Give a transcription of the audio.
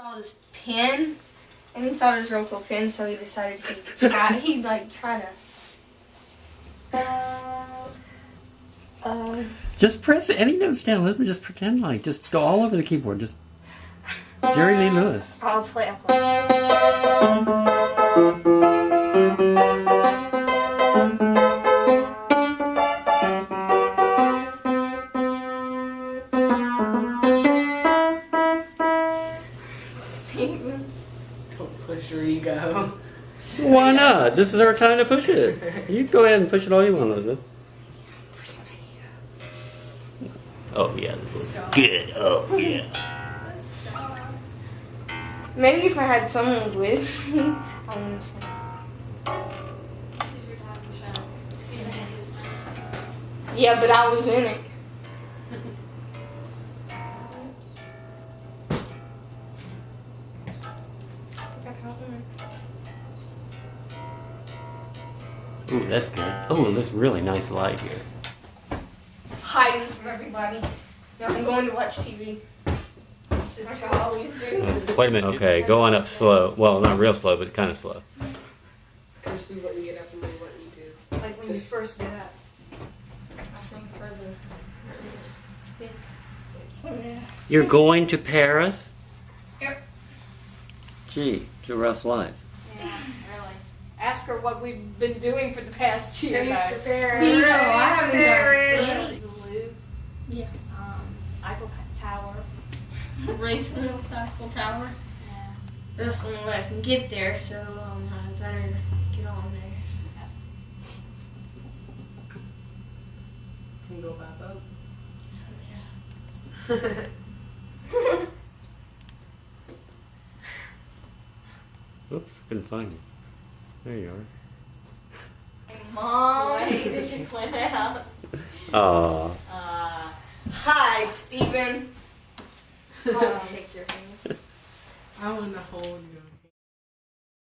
Saw this pin, and he thought it was a real cool pin, so he decided he'd try to. Just press any notes down. Let me just pretend like. Just go all over the keyboard. Just Jerry Lee Lewis. I'll play. Steven. Don't push your ego. Why not? This is our time to push it. You go ahead and push it all you want, Elizabeth. Oh yeah, this looks good. Oh yeah. Maybe if I had someone with me, I would understand. Yeah, but I was in it. Ooh, that's good. Oh, this really nice light here. Hiding from everybody. Now I'm going to watch TV. This is what I always do. Wait a minute. Okay, go on up slow. Well, not real slow, but kind of slow. Because we wouldn't get up and we wouldn't do. Like when you first get up. I sing further. You're going to Paris? Yep. Gee, it's a rough life. Yeah, really. Ask her what we've been doing for the past year. Thanks for Paris. No, I haven't done Paris. any. The Louvre, Yeah. Eiffel Tower. Racing the Eiffel Tower. Yeah. That's the only way I can get there, so I better get on there. Can you go by boat? Oops, couldn't find you. There you are. Mom. She went out. Aw. Hi, Steven. I'll shake your hand. I want to hold you.